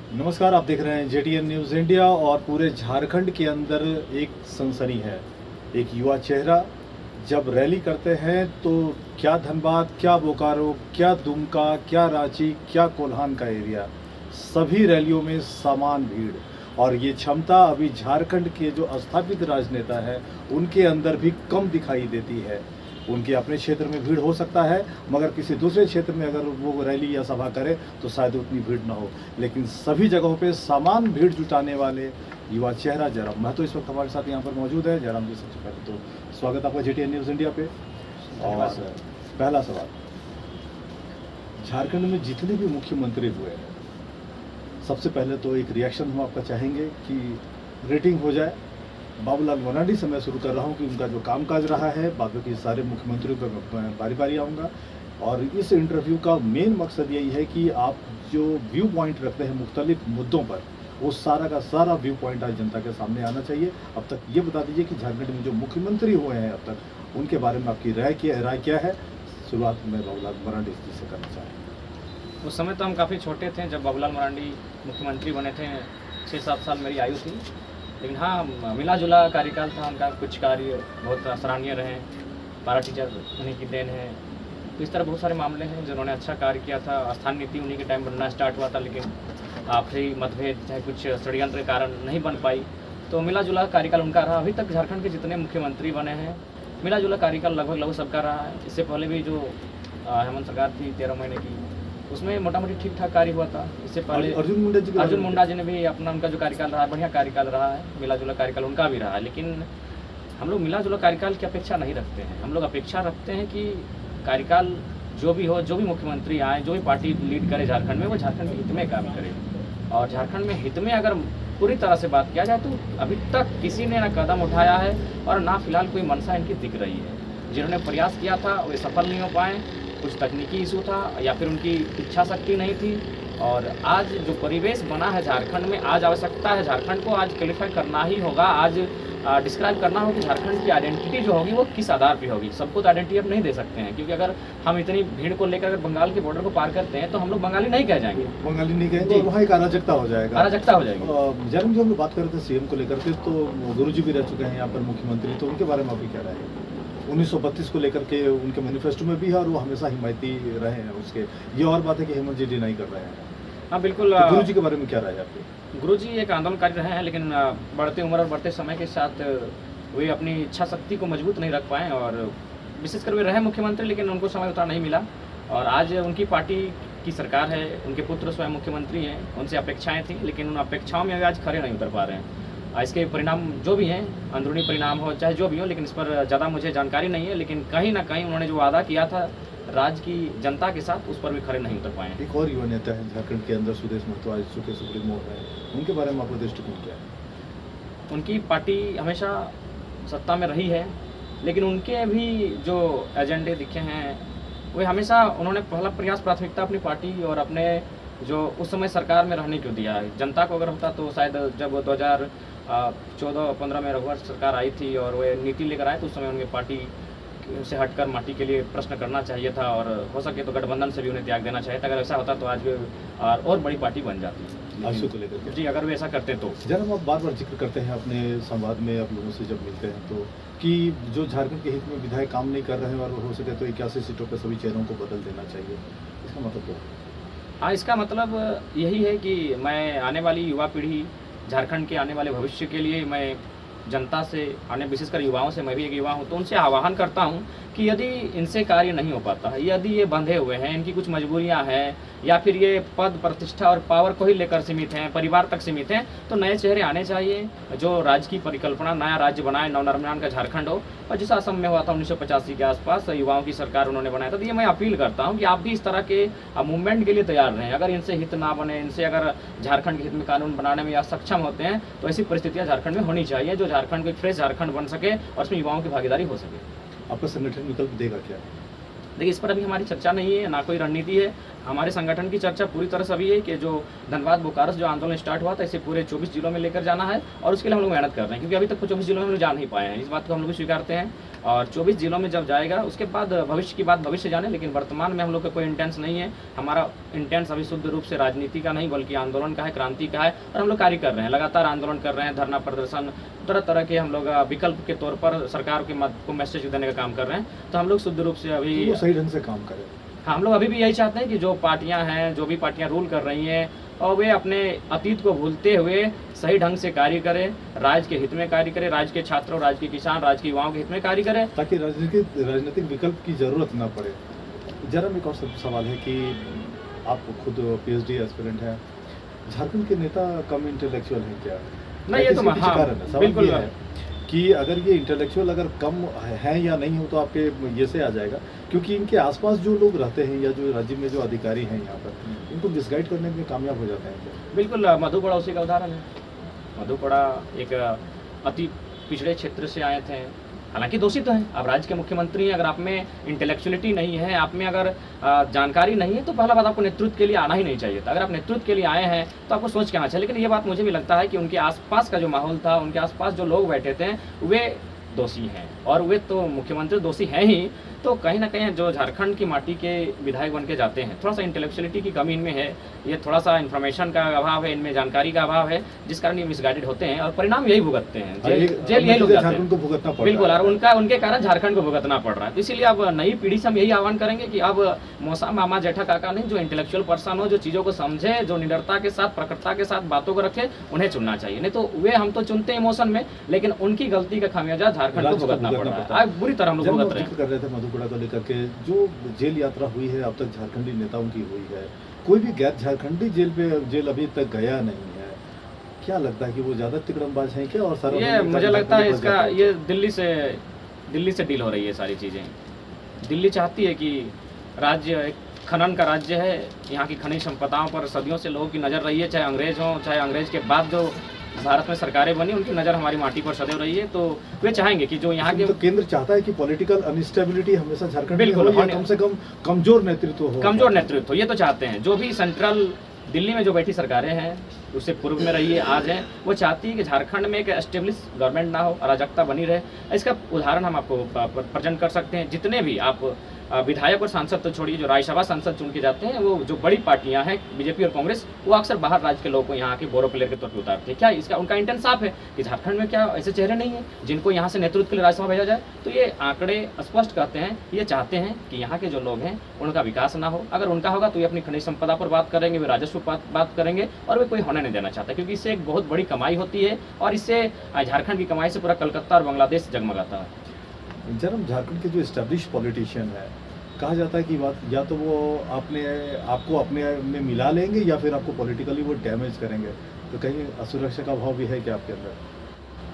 नमस्कार, आप देख रहे हैं जेटीएन न्यूज़ इंडिया और पूरे झारखंड के अंदर एक सनसनी है। एक युवा चेहरा जब रैली करते हैं तो क्या धनबाद, क्या बोकारो, क्या दुमका, क्या रांची, क्या कोल्हान का एरिया, सभी रैलियों में समान भीड़। और ये क्षमता अभी झारखंड के जो स्थापित राजनेता है उनके अंदर भी कम दिखाई देती है। उनके अपने क्षेत्र में भीड़ हो सकता है, मगर किसी दूसरे क्षेत्र में अगर वो रैली या सभा करे तो शायद उतनी भीड़ ना हो, लेकिन सभी जगहों पे समान भीड़ जुटाने वाले युवा चेहरा जयराम महतो इस वक्त हमारे साथ यहाँ पर मौजूद है। जयराम जी, सबसे पहले तो स्वागत आपका जेटीएन न्यूज़ इंडिया पे। और पहला सवाल, झारखंड में जितने भी मुख्यमंत्री हुए हैं, सबसे पहले तो एक रिएक्शन हम आपका चाहेंगे कि रेटिंग हो जाए। बाबूलाल मरांडी से मैं शुरू कर रहा हूँ कि उनका जो कामकाज रहा है, बाकी के सारे मुख्यमंत्रियों पर मैं बारी बारी आऊँगा। और इस इंटरव्यू का मेन मकसद यही है कि आप जो व्यू पॉइंट रखते हैं मुख्तलिफ मुद्दों पर, वो सारा का सारा व्यू पॉइंट आज जनता के सामने आना चाहिए। अब तक ये बता दीजिए कि झारखंड में जो मुख्यमंत्री हुए हैं अब तक, उनके बारे में आपकी राय क्या है। शुरुआत में बाबूलाल मरांडी जी से करना चाहें। उस समय तो हम काफ़ी छोटे थे जब बाबूलाल मरांडी मुख्यमंत्री बने थे। 6-7 साल मेरी आयु थी, लेकिन हाँ, मिला जुला कार्यकाल था उनका। कुछ कार्य बहुत सराहनीय रहे। पारा टीचर उन्हीं की देन है। तो इस तरह बहुत सारे मामले हैं जिन्होंने अच्छा कार्य किया था। स्थानीय नीति उन्हीं के टाइम बनना स्टार्ट हुआ था, लेकिन आपसी मतभेद चाहे कुछ षड्यंत्र के कारण नहीं बन पाई। तो मिला जुला कार्यकाल उनका रहा। अभी तक झारखंड के जितने मुख्यमंत्री बने हैं, मिला जुला कार्यकाल लगभग सबका रहा है। इससे पहले भी जो हेमंत सरकार थी 13 महीने की, उसमें मोटा मोटी ठीक ठाक कार्य हुआ था। इससे पहले अर्जुन मुंडा जी ने भी अपना उनका जो कार्यकाल रहा है, बढ़िया कार्यकाल रहा है। मिला जुला कार्यकाल उनका भी रहा है, लेकिन हम लोग मिला जुला कार्यकाल की अपेक्षा नहीं रखते हैं। हम लोग अपेक्षा रखते हैं कि कार्यकाल जो भी हो, जो भी मुख्यमंत्री आए, जो भी पार्टी लीड करे झारखंड में, वो झारखंड के हित में काम करे। और झारखंड में हित में अगर पूरी तरह से बात किया जाए तो अभी तक किसी ने ना कदम उठाया है और ना फिलहाल कोई मंशा इनकी दिख रही है। जिन्होंने प्रयास किया था वे सफल नहीं हो पाए। कुछ तकनीकी इशू था या फिर उनकी इच्छा शक्ति नहीं थी। और आज जो परिवेश बना है झारखंड में, आज आवश्यकता है झारखंड को आज क्लिफाई करना ही होगा। आज डिस्क्राइब करना होगा कि झारखंड की आइडेंटिटी जो होगी वो किस आधार पे होगी। सबको तो आइडेंटिटी अब नहीं दे सकते हैं, क्योंकि अगर हम इतनी भीड़ को लेकर अगर बंगाल के बॉर्डर को पार करते हैं तो हम लोग बंगाली नहीं कह जाएंगे। बंगाली नहीं कहेंगे, वहाँ एक अराजकता हो जाएगा। अराजकता हो जाएगी। जन्म जो हम लोग बात कर रहे थे सीएम को लेकर के, तो गुरुजी भी रह चुके हैं यहाँ पर मुख्यमंत्री, तो उनके बारे में आपकी क्या राय है? 1932 को लेकर के उनके मैनिफेस्टो में भी है और वो हमेशा हिमायती रहे हैं उसके। ये और बात है कि हेमंत जी डिनाई कर रहे हैं। हाँ बिल्कुल। तो गुरुजी के बारे में क्या राय है आपकी? गुरुजी एक आंदोलनकारी रहे हैं, लेकिन बढ़ते उम्र और बढ़ते समय के साथ वे अपनी इच्छा शक्ति को मजबूत नहीं रख पाए। और विशेषकर वे रहे मुख्यमंत्री, लेकिन उनको समय उतना नहीं मिला। और आज उनकी पार्टी की सरकार है, उनके पुत्र स्वयं मुख्यमंत्री हैं। उनसे अपेक्षाएं थी, लेकिन उन अपेक्षाओं में आज खरे नहीं उतर पा रहे हैं। इसके परिणाम जो भी हैं, अंदरूनी परिणाम हो चाहे जो भी हो, लेकिन इस पर ज़्यादा मुझे जानकारी नहीं है। लेकिन कहीं ना कहीं उन्होंने जो वादा किया था राज्य की जनता के साथ, उस पर भी खरे नहीं उतर पाए। एक और युवा नेता है झारखंड के अंदर, सुदेश महतो, आज चुके सुप्रीमो है, उनके बारे में आपका दृष्टिकोण क्या है? उनकी पार्टी हमेशा सत्ता में रही है, लेकिन उनके भी जो एजेंडे दिखे हैं वे हमेशा उन्होंने पहला प्रयास प्राथमिकता अपनी पार्टी और अपने जो उस समय सरकार में रहने को दिया है। जनता को अगर होता तो शायद जब 2014-15 में रघुवर सरकार आई थी और वे नीति लेकर आए, तो उस समय उनकी पार्टी से हटकर माटी के लिए प्रश्न करना चाहिए था, और हो सके तो गठबंधन से भी उन्हें त्याग देना चाहिए था। अगर ऐसा होता तो आज वे और बड़ी पार्टी बन जाती। आशु को लेकर जी, अगर वे ऐसा करते तो। जब आप बार बार जिक्र करते हैं अपने संवाद में, आप लोगों से जब मिलते हैं तो, कि जो झारखंड के हित में विधायक काम नहीं कर रहे हैं और हो सके तो 81 सीटों पर सभी चेहरों को बदल देना चाहिए, इसका मतलब क्या है? हाँ, इसका मतलब यही है कि मैं आने वाली युवा पीढ़ी, झारखंड के आने वाले भविष्य के लिए मैं जनता से, आने विशेषकर युवाओं से, मैं भी एक युवा हूँ, तो उनसे आह्वान करता हूँ कि यदि इनसे कार्य नहीं हो पाता है, यदि ये बंधे हुए हैं, इनकी कुछ मजबूरियाँ हैं, या फिर ये पद प्रतिष्ठा और पावर को ही लेकर सीमित हैं, परिवार तक सीमित हैं, तो नए चेहरे आने चाहिए जो राज्य की परिकल्पना, नया राज्य बनाए, नवनिर्माण का झारखंड हो। और जिस असम में हुआ था 1985 के आसपास, युवाओं की सरकार उन्होंने बनाया था। तो ये मैं अपील करता हूँ कि आप भी इस तरह के मूवमेंट के लिए तैयार रहें। अगर इनसे हित ना बने, इनसे अगर झारखंड के हित में कानून बनाने में असक्षम होते हैं, तो ऐसी परिस्थितियाँ झारखंड में होनी चाहिए जो झारखंड को एक फ्रेश झारखंड बन सके और उसमें युवाओं की भागीदारी हो सके। आपका संगठन विकल्प देगा क्या? देखिए, इस पर अभी हमारी चर्चा नहीं है, ना कोई रणनीति है। हमारे संगठन की चर्चा पूरी तरह से अभी है कि जो धनबाद बोकारो से जो आंदोलन स्टार्ट हुआ था इसे पूरे 24 जिलों में लेकर जाना है, और उसके लिए हम लोग मेहनत कर रहे हैं, क्योंकि अभी तक 24 जिलों में हम लोग जा नहीं पाए हैं। इस बात को हम लोग भी स्वीकारते हैं, और 24 जिलों में जब जाएगा उसके बाद भविष्य की बात भविष्य जाने, लेकिन वर्तमान में हम लोग का कोई इंटेंस नहीं है। हमारा इंटेंस अभी शुद्ध रूप से राजनीति का नहीं बल्कि आंदोलन का है, क्रांति का है, और हम लोग कार्य कर रहे हैं, लगातार आंदोलन कर रहे हैं, धरना प्रदर्शन, तरह तरह के हम लोग विकल्प के तौर पर सरकार के को मैसेज देने का काम कर रहे हैं। तो हम लोग शुद्ध रूप से अभी वो सही ढंग से काम करें। हाँ, हम लोग अभी भी यही चाहते हैं कि जो पार्टियां हैं, जो भी पार्टियां रूल कर रही हैं, और वे अपने अतीत को भूलते हुए सही ढंग से कार्य करें, राज्य के हित में कार्य करें, राज्य के छात्रों, राज्य के किसान, राज्य के युवाओं के हित में कार्य करें, ताकि राजनीतिक विकल्प की जरूरत ना पड़े। जरा एक और सवाल है कि आप खुद पीएचडी एस्पिरेंट हैं, झारखंड के नेता कम इंटेलेक्चुअल हैं क्या? नहीं, ये तो हाँ, बिल्कुल है कि अगर ये इंटेलेक्चुअल अगर कम है या नहीं हो तो आपके ये से आ जाएगा, क्योंकि इनके आसपास जो लोग रहते हैं या जो राज्य में जो अधिकारी हैं यहाँ पर, इनको मिसगाइड करने में कामयाब हो जाते हैं क्या? बिल्कुल, मधुपड़ा उसी का उदाहरण है। मधुपड़ा एक अति पिछड़े क्षेत्र से आए थे, हालांकि दोषी तो हैं। अब राज्य के मुख्यमंत्री हैं, अगर आप में इंटेलेक्चुअलिटी नहीं है, आप में अगर जानकारी नहीं है, तो पहला बात आपको नेतृत्व के लिए आना ही नहीं चाहिए था। अगर आप नेतृत्व के लिए आए हैं तो आपको सोच के आना चाहिए। लेकिन ये बात मुझे भी लगता है कि उनके आसपास का जो माहौल था, उनके आसपास जो लोग बैठे थे, वे दोषी हैं, और वे तो मुख्यमंत्री दोषी हैं ही। तो कहीं ना कहीं जो झारखंड की माटी के विधायक बन के जाते हैं, थोड़ा सा इंटेलेक्चुअलिटी की कमी इनमें है, ये थोड़ा सा इन्फॉर्मेशन का अभाव है, इनमें जानकारी का अभाव है, जिस कारण ये मिसगाइडेड होते हैं, और परिणाम यही भुगतते हैं, जेल यही लोग जाते हैं। बिल्कुल, और उनके कारण झारखंड को भुगतना पड़ रहा है। तो इसीलिए अब नई पीढ़ी से हम यही आह्वान करेंगे कि अब मौसा मामा जेठा काका नहीं, जो इंटेलेक्चुअल पर्सन हो, जो चीज़ों को समझे, जो निडरता के साथ, प्रखरता के साथ बातों को रखे, उन्हें चुनना चाहिए। नहीं तो वे हम तो चुनते हैं इमोशन में, लेकिन उनकी गलती का खामियाजा झारखंड को भुगतना पड़ रहा है। बुरी तरह हम लोग भुगत रहे हैं। कर रहे थे मधुपुरा को लेकर के, जो जेल यात्रा हुई है अब तक झारखंडी नेताओं की हुई है, कोई भी गैर झारखंडी जेल अभी तक गया नहीं है। क्या लगता है कि वो ज्यादा तिकड़मबाज हैं क्या? और सारा ये मुझे लगता है इसका ये दिल्ली से डील हो रही है सारी चीज़ें। दिल्ली चाहती है कि राज्य एक खनन का राज्य है, यहाँ की खनिज संपदाओं पर सदियों से लोगों की नज़र रही है, चाहे अंग्रेज हों, चाहे अंग्रेज के बाद जो भारत में सरकारें बनी, उनकी नज़र हमारी माटी पर सदैव रही है। तो वे चाहेंगे कि जो यहाँ के तो केंद्र चाहता है कि पॉलिटिकल अनस्टेबिलिटी हमेशा झारखंड बिल्कुल में हो, या कम से कम कमजोर नेतृत्व हो। कमजोर नेतृत्व, ये तो चाहते हैं। जो भी सेंट्रल दिल्ली में जो बैठी सरकारें हैं, उससे पूर्व में रही है, आज है, वो चाहती है कि झारखंड में एक एस्टेब्लिश गवर्नमेंट ना हो, अराजकता बनी रहे। इसका उदाहरण हम आपको प्रेजेंट कर सकते हैं। जितने भी आप विधायक और सांसद तो छोड़िए, जो राज्यसभा सांसद चुन के जाते हैं, वो जो बड़ी पार्टियां हैं बीजेपी और कांग्रेस, वो अक्सर बाहर राज्य के लोगों को यहाँ के बोरो प्लेयर के तौर पर उतारते हैं। क्या इसका उनका इंटेंट साफ है कि झारखंड में क्या ऐसे चेहरे नहीं हैं जिनको यहाँ से नेतृत्व के लिए राज्यसभा भेजा जाए? तो ये आंकड़े स्पष्ट कहते हैं, ये चाहते हैं कि यहाँ के जो लोग हैं उनका विकास ना हो। अगर उनका होगा तो ये अपनी खनिज संपदा पर बात करेंगे, वे राजस्व पर बात करेंगे, और वे कोई होने नहीं देना चाहता, क्योंकि इससे एक बहुत बड़ी कमाई होती है, और इससे झारखंड की कमाई से पूरा कलकत्ता और बांग्लादेश जगमगाता है। जब झारखंड के जो एस्टेब्लिश पॉलिटिशियन है, कहा जाता है कि बात या तो वो आपको अपने में मिला लेंगे या फिर आपको पॉलिटिकली वो डैमेज करेंगे। तो कहीं असुरक्षा का भाव भी है क्या आपके अंदर?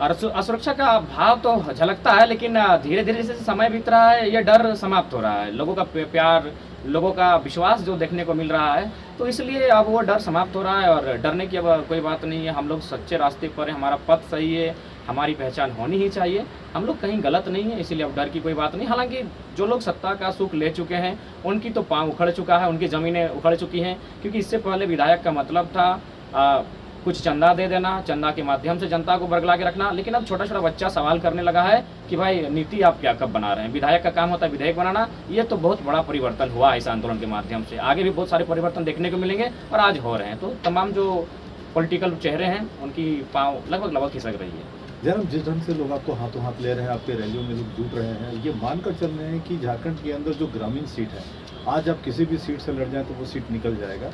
और असुरक्षा का भाव तो झलकता है, लेकिन धीरे धीरे जैसे समय बीत रहा है, ये डर समाप्त हो रहा है। लोगों का प्यार, लोगों का विश्वास जो देखने को मिल रहा है, तो इसलिए अब वो डर समाप्त हो रहा है, और डरने की अब कोई बात नहीं है। हम लोग सच्चे रास्ते पर हैं, हमारा पथ सही है, हमारी पहचान होनी ही चाहिए, हम लोग कहीं गलत नहीं है, इसीलिए अब डर की कोई बात नहीं। हालांकि जो लोग सत्ता का सुख ले चुके हैं, उनकी तो पाँव उखड़ चुका है, उनकी ज़मीनें उखड़ चुकी हैं, क्योंकि इससे पहले विधायक का मतलब था कुछ चंदा दे देना, चंदा के माध्यम से जनता को बरगला के रखना। लेकिन अब छोटा छोटा बच्चा सवाल करने लगा है कि भाई नीति आप क्या कब बना रहे हैं? विधायक का काम होता है विधेयक बनाना। ये तो बहुत बड़ा परिवर्तन हुआ है इस आंदोलन के माध्यम से। आगे भी बहुत सारे परिवर्तन देखने को मिलेंगे, और आज हो रहे हैं। तो तमाम जो पॉलिटिकल चेहरे हैं, उनकी पाँव लगभग खिसक रही है। जनाब, जिस ढंग से लोग आपको हाथों हाथ ले रहे हैं, आपके रैलियों में लोग जुट रहे हैं, ये मानकर चल रहे हैं कि झारखंड के अंदर जो ग्रामीण सीट है, आज आप किसी भी सीट से लड़ जाएं तो वो सीट निकल जाएगा।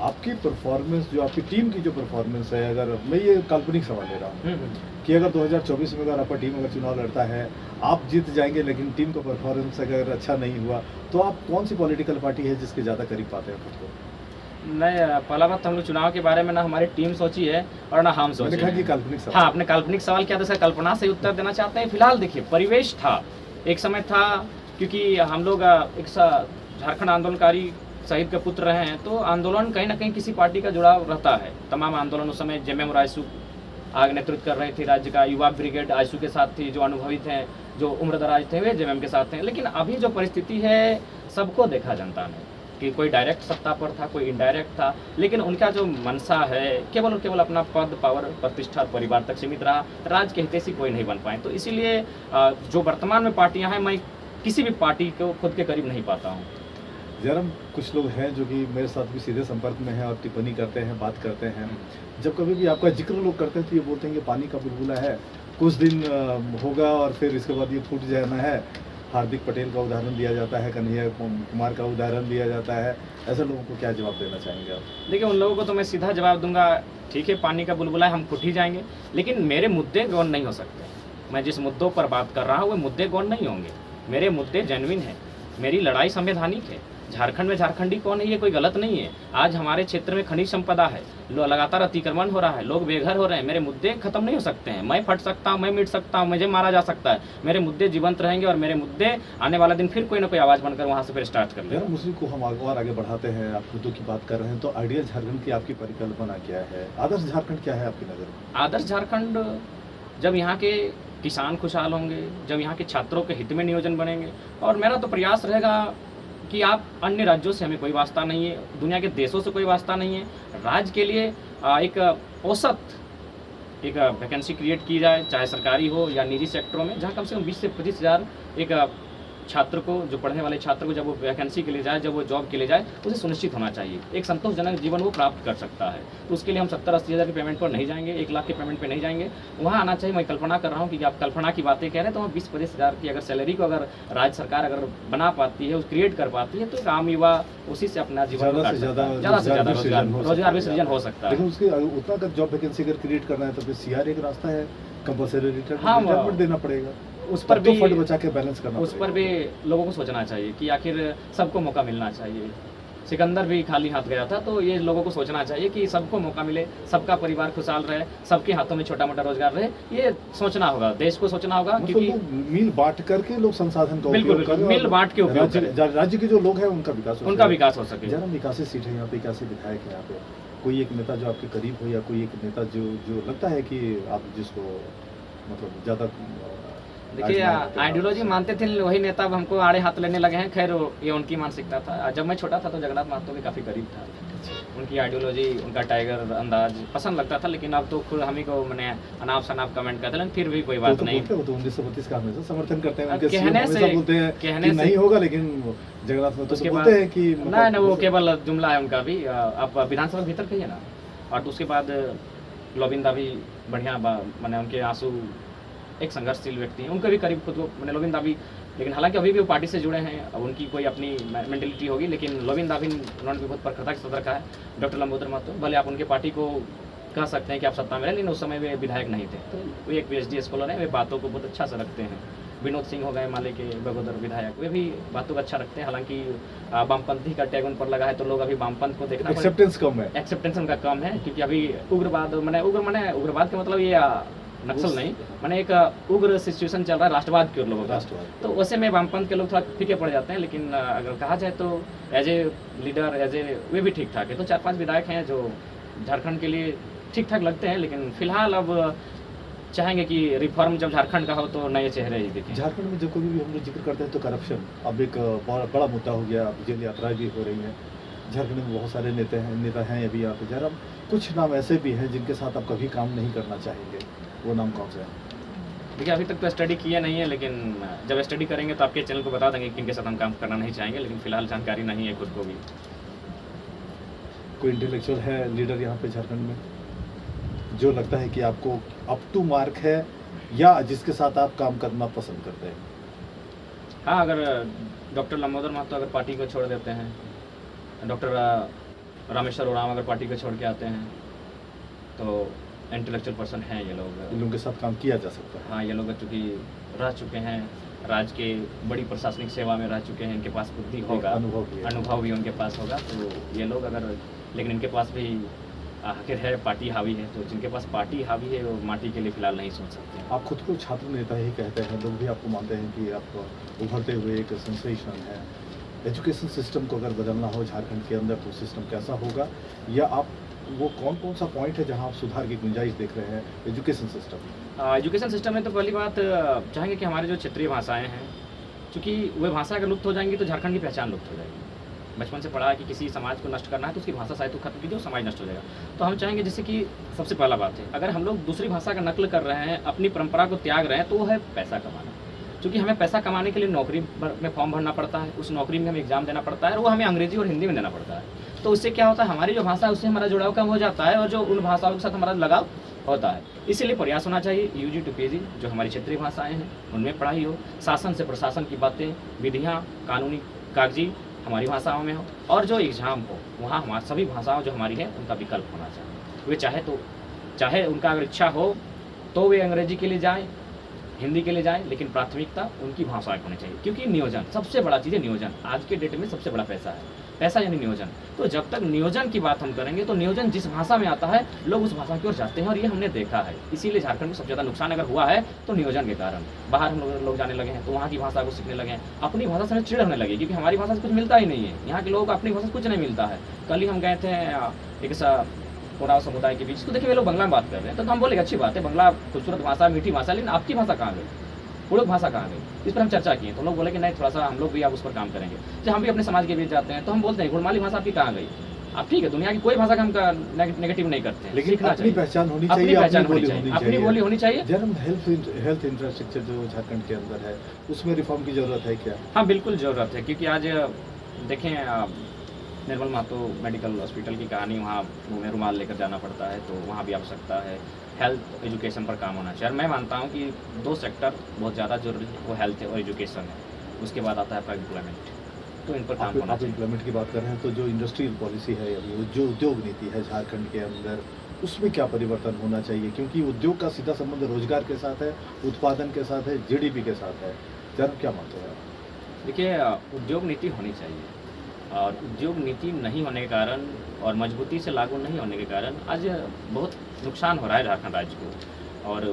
आपकी परफॉर्मेंस, जो आपकी टीम की जो परफॉर्मेंस है, अगर मैं ये काल्पनिक सवाल ले रहा हूँ कि अगर 2024 में अगर आपका टीम अगर चुनाव लड़ता है, आप जीत जाएंगे, लेकिन टीम का परफॉर्मेंस अगर अच्छा नहीं हुआ, तो आप कौन सी पॉलिटिकल पार्टी है जिसके ज़्यादा करीब पाते हैं खुद को? नहीं, पहला बात तो हम लोग चुनाव के बारे में ना हमारी टीम सोची है और ना हम सोचे हैं। काल्पनिक सवाल। हाँ, आपने काल्पनिक सवाल किया, तो सर कल्पना से उत्तर देना चाहते हैं। फिलहाल देखिए, परिवेश था, एक समय था, क्योंकि हम लोग एक झारखंड आंदोलनकारी शहीद के पुत्र रहे हैं, तो आंदोलन कहीं ना कहीं किसी पार्टी का जुड़ाव रहता है। तमाम आंदोलन उस समय जेएमएम रायसू आगे नेतृत्व कर रहे थे, राज्य का युवा ब्रिगेड आयसू के साथ थी, जो अनुभवी थे, जो उम्र दराज थे, वे जेएमएम के साथ थे। लेकिन अभी जो परिस्थिति है, सबको देखा जनता ने, कि कोई डायरेक्ट सत्ता पर था, कोई इनडायरेक्ट था, लेकिन उनका जो मनसा है केवल और केवल अपना पद, पावर, प्रतिष्ठा और परिवार तक सीमित रहा। राज्य के हितैषी कोई नहीं बन पाए। तो इसीलिए जो वर्तमान में पार्टियां हैं, मैं किसी भी पार्टी को खुद के करीब नहीं पाता हूँ। जयराम, कुछ लोग हैं जो कि मेरे साथ भी सीधे संपर्क में हैं और टिप्पणी करते हैं, बात करते हैं। जब कभी भी आपका जिक्र लोग करते हैं तो ये बोलते हैं कि पानी का बुलबुला है, कुछ दिन होगा और फिर इसके बाद ये फूट जाना है। हार्दिक पटेल का उदाहरण दिया जाता है, कन्हैया कुमार का उदाहरण दिया जाता है। ऐसे लोगों को क्या जवाब देना चाहेंगे आप? देखिए, उन लोगों को तो मैं सीधा जवाब दूंगा, ठीक है पानी का बुलबुला है, हम फूट ही जाएंगे, लेकिन मेरे मुद्दे गौन नहीं हो सकते। मैं जिस मुद्दों पर बात कर रहा हूँ वो मुद्दे गौन नहीं होंगे। मेरे मुद्दे जेन्युइन है, मेरी लड़ाई संवैधानिक है। झारखंड में झारखंडी कौन है ये कोई गलत नहीं है। आज हमारे क्षेत्र में खनिज संपदा है, लगातार अतिक्रमण हो रहा है, लोग बेघर हो रहे हैं। मेरे मुद्दे खत्म नहीं हो सकते हैं। मैं फट सकता हूँ, मैं मिट सकता हूँ, मुझे मारा जा सकता है, मेरे मुद्दे जीवंत रहेंगे और मेरे मुद्दे आने वाला दिन फिर कोई ना कोई आवाज़ बनकर वहाँ से फिर स्टार्ट कर लेगा। मुस्लिम को हम और आगे बढ़ाते हैं, आप मुद्दों की बात कर रहे हैं, तो आइडियल झारखंड की आपकी परिकल्पना क्या है? आदर्श झारखंड क्या है आपकी नज़र में? आदर्श झारखंड जब यहाँ के किसान खुशहाल होंगे, जब यहाँ के छात्रों के हित में नियोजन बनेंगे, और मेरा तो प्रयास रहेगा कि आप अन्य राज्यों से हमें कोई वास्ता नहीं है, दुनिया के देशों से कोई वास्ता नहीं है। राज्य के लिए एक औसत एक वैकेंसी क्रिएट की जाए, चाहे सरकारी हो या निजी सेक्टरों में, जहाँ कम से कम 20 से 25 हज़ार एक छात्र को, जो पढ़ने वाले छात्र को जब वो वैकेंसी के लिए जाए, जब वो जॉब के लिए जाए, उसे सुनिश्चित होना चाहिए। एक संतोषजनक जीवन वो प्राप्त कर सकता है। तो उसके लिए हम 70-80 हज़ार के पेमेंट पर नहीं जाएंगे, 1 लाख के पेमेंट पर नहीं जाएंगे। वहाँ आना चाहिए। मैं कल्पना कर रहा हूँ कि आप कल्पना की बातें कह रहे हैं, तो वहाँ 20-25 हज़ार की अगर सैलरी को अगर राज्य सरकार अगर बना पाती है, क्रिएट कर पाती है, तो एक आम युवा उसी से अपना जीवन ज़्यादा से ज़्यादा रोजगार भी सृजन हो सकता है। लेकिन उसके उतना अगर जॉब वैकेंसी अगर क्रिएट करना है तो फिर सीआर एक रास्ता है, कंपल्सरी हाँ, रिटायरमेंट देना पड़ेगा। उस पर भी फंड बचा के बैलेंस करना, उस पर भी लोगों को सोचना चाहिए कि आखिर सबको मौका मिलना चाहिए। सिकंदर भी खाली हाथ गया था, तो ये लोगों को सोचना चाहिए कि सबको मौका मिले, सबका परिवार खुशहाल रहे, सबके हाथों में छोटा मोटा रोजगार रहे। ये सोचना होगा, देश को सोचना होगा, क्योंकि मिल बांट करके लोग संसाधन का बिल्कुल मिल बांट के उपयोग करें। राज्य के जो लोग हैं उनका विकास हो सके। जरा विकास सीट है यहाँ पे, कैसे विधायक है यहाँ पे? कोई एक नेता जो आपके करीब हो, या कोई एक नेता जो लगता है कि आप जिसको मतलब ज़्यादा? देखिए, आइडियोलॉजी मानते थे वही नेता अब हमको आड़े हाथ लेने लगे हैं। खैर, ये उनकी मानसिकता था। जब मैं छोटा था तो जगन्नाथ महतो के काफ़ी करीब था। उनकी आइडियोलॉजी, उनका टाइगर अंदाज पसंद लगता था, लेकिन अब तो खुद हम ही को मैंने अनाप शनाप कमेंट करते हैं। फिर भी कोई बात नहीं। तो 1932 का हमेशा समर्थन करते हैं, उनके कहने से बोलते हैं कि नहीं होगा, लेकिन जगन्नाथ महतो तो बोलते हैं कि नहीं, वो केवल जुमला है उनका भी। आप विधानसभा के भीतर कहिए ना। और तो उसके बाद लोबिंदा भी बढ़िया, मैंने उनके आंसू एक संघर्षशील व्यक्ति हैं, उनके भी करीब खुद को मैंने लोबिंदा भी, लेकिन हालांकि अभी भी वो पार्टी से जुड़े हैं। अब उनकी कोई अपनी मेंटेलिटी होगी, लेकिन लोबिंदा भी उन्होंने भी बहुत प्रखरता के सदर का है। डॉक्टर लंबोदर महतो, भले आप उनके पार्टी को कह सकते हैं कि आप सत्ता में रहे, लेकिन उस समय वे विधायक नहीं थे। तो वे एक PhD स्कॉलर हैं, वे बातों को बहुत अच्छा से रखते हैं। विनोद सिंह हो गए माले के बगोदर विधायक, वे भी बातों को अच्छा रखते हैं। हालांकि वामपंथी का टैग उन पर लगा है, तो लोग अभी वामपंथ को देखना, एक्सेप्टेंस कम है, एक्सेप्टेंस उनका कम है। क्योंकि अभी उग्रवाद उग्रवाद का मतलब ये नक्सल नहीं, मैंने एक उग्र सिचुएशन चल रहा है राष्ट्रवाद की ओर लोगों का। तो वैसे में वामपंथ के लोग थोड़ा फीके पड़ जाते हैं, लेकिन अगर कहा जाए तो एज ए लीडर, वे भी ठीक ठाक है। तो 4-5 विधायक हैं जो झारखंड के लिए ठीक ठाक लगते हैं, लेकिन फिलहाल अब चाहेंगे कि रिफॉर्म जब झारखंड का हो तो नए चेहरे ही दिखें। झारखंड में जब कभी भी हम लोग जिक्र करते हैं तो करप्शन अब एक बड़ा मुद्दा हो गया। अब जेल यात्राएं भी हो रही हैं। झारखंड में बहुत सारे नेता हैं अभी यहाँ पे। जरा कुछ नाम ऐसे भी हैं जिनके साथ आप कभी काम नहीं करना चाहेंगे, वो नाम कौन से हैं? देखिए, अभी तक तो स्टडी किया नहीं है, लेकिन जब स्टडी करेंगे तो आपके चैनल को बता देंगे किनके साथ हम काम करना नहीं चाहेंगे, लेकिन फिलहाल जानकारी नहीं है खुद को भी। कोई इंटेलेक्चुअल है लीडर यहाँ पे झारखंड में जो लगता है कि आपको अप टू मार्क है, या जिसके साथ आप काम करना पसंद करते हैं? हाँ, अगर डॉक्टर लंबोदर महतो अगर पार्टी को छोड़ देते हैं, डॉक्टर रामेश्वर उरांव अगर पार्टी को छोड़ के आते हैं, तो इंटेलेक्चुअल पर्सन हैं ये लोग। इन लोगों के साथ काम किया जा सकता है। हाँ, ये लोग चूँकि रह चुके हैं, राज्य के बड़ी प्रशासनिक सेवा में रह चुके हैं, इनके पास बुद्धि होगा, अनुभव भी उनके पास होगा। तो ये लोग अगर, लेकिन इनके पास भी आखिर है पार्टी हावी है, तो जिनके पास पार्टी हावी है वो माटी के लिए फिलहाल नहीं सोच सकते। आप खुद को छात्र नेता ही कहते हैं, लोग भी आपको मानते हैं कि आप उभरते हुए एक सेंसेशन है। एजुकेशन सिस्टम को अगर बदलना हो झारखंड के अंदर तो सिस्टम कैसा होगा, या आप वो कौन सा पॉइंट है जहां आप सुधार की गुंजाइश देख रहे हैं एजुकेशन सिस्टम? एजुकेशन सिस्टम में तो पहली बात चाहेंगे कि हमारे जो क्षेत्रीय भाषाएं हैं, चूँकि वे भाषा अगर लुप्त हो जाएंगी तो झारखंड की पहचान लुप्त हो जाएगी। बचपन से पढ़ा है कि किसी समाज को नष्ट करना है तो उसकी भाषा साहित्य को खत्म कीजिए, वो समाज नष्ट हो जाएगा। तो हम चाहेंगे जैसे कि सबसे पहला बात है, अगर हम लोग दूसरी भाषा का नकल कर रहे हैं, अपनी परंपरा को त्याग रहे हैं, तो वो है पैसा कमाना। क्योंकि हमें पैसा कमाने के लिए नौकरी में फॉर्म भरना पड़ता है, उस नौकरी में हमें एग्जाम देना पड़ता है, और वो हमें अंग्रेजी और हिंदी में देना पड़ता है। तो उससे क्या होता है, हमारी जो भाषा है उससे हमारा जुड़ाव कम हो जाता है, और जो उन भाषाओं के साथ हमारा लगाव होता है। इसीलिए प्रयास होना चाहिए यूजी टू पीजी, जो हमारी क्षेत्रीय भाषाएं हैं उनमें पढ़ाई हो, शासन से प्रशासन की बातें, विधियाँ, कानूनी कागजी हमारी भाषाओं में हो, और जो एग्ज़ाम हो वहाँ हमारी सभी भाषाओं जो हमारी है उनका विकल्प होना चाहिए। वे चाहे उनका अगर इच्छा हो तो वे अंग्रेजी के लिए जाएँ, हिंदी के लिए जाएँ, लेकिन प्राथमिकता उनकी भाषाएं होनी चाहिए। क्योंकि नियोजन सबसे बड़ा चीज़ है, नियोजन आज के डेट में सबसे बड़ा पैसा है, पैसा यानी नियोजन। तो जब तक नियोजन की बात हम करेंगे तो नियोजन जिस भाषा में आता है लोग उस भाषा की ओर जाते हैं, और ये हमने देखा है। इसीलिए झारखंड में सबसे ज़्यादा नुकसान अगर हुआ है तो नियोजन के कारण। बाहर हम लोग जाने लगे हैं तो वहाँ की भाषा को सीखने लगे हैं, अपनी भाषा से चिड़ होने लगी, क्योंकि हमारी भाषा से कुछ मिलता ही नहीं है। यहाँ के लोगों को अपनी भाषा से कुछ नहीं मिलता है। कल ही हम गए थे एक कोराव समुदाय के बीच, तो देखिए वे लोग बंगला में बात कर रहे हैं, तो हम बोले अच्छी बात है, बंगला खूबसूरत भाषा, मीठी भाषा, लेकिन आपकी भाषा कहाँ गई, पुरुष भाषा कहाँ गई? इस पर हम चर्चा किए तो लोग बोले कि नहीं, थोड़ा सा हम लोग भी आप उस पर काम करेंगे। जब हम भी अपने समाज के बीच जाते हैं तो हम बोलते हैं गुड़माली भाषा आपकी कहाँ गई? आप ठीक है, दुनिया की कोई भाषा का हम नेगेटिव नहीं करते हैं, लेकिन अपनी पहचान होनी चाहिए, अपनी बोली होनी चाहिए। जन्म हेल्थ इंफ्रास्ट्रक्चर जो झारखंड के अंदर है उसमें रिफॉर्म की जरूरत है क्या? हाँ बिल्कुल ज़रूरत है, क्योंकि आज देखें निर्मल महतो मेडिकल हॉस्पिटल की कहानी, वहाँ मुँह रुमाल लेकर जाना पड़ता है, तो वहाँ भी आवश्यकता है। हेल्थ एजुकेशन पर काम होना चाहिए, और मैं मानता हूँ कि 2 सेक्टर बहुत ज़्यादा जरूरी है, वो हेल्थ और एजुकेशन है। उसके बाद आता है एम्प्लॉयमेंट, तो इन पर काम होना चाहिए। एम्प्लॉयमेंट की बात कर रहे हैं तो जो इंडस्ट्रियल पॉलिसी है अभी, जो उद्योग नीति है झारखंड के अंदर, उसमें क्या परिवर्तन होना चाहिए? क्योंकि उद्योग का सीधा संबंध रोजगार के साथ है, उत्पादन के साथ है, जीडीपी के साथ है। जरा क्या मानते हैं? देखिए, उद्योग नीति होनी चाहिए, और उद्योग नीति नहीं होने के कारण और मजबूती से लागू नहीं होने के कारण आज बहुत नुकसान हो रहा है झारखंड राज्य को। और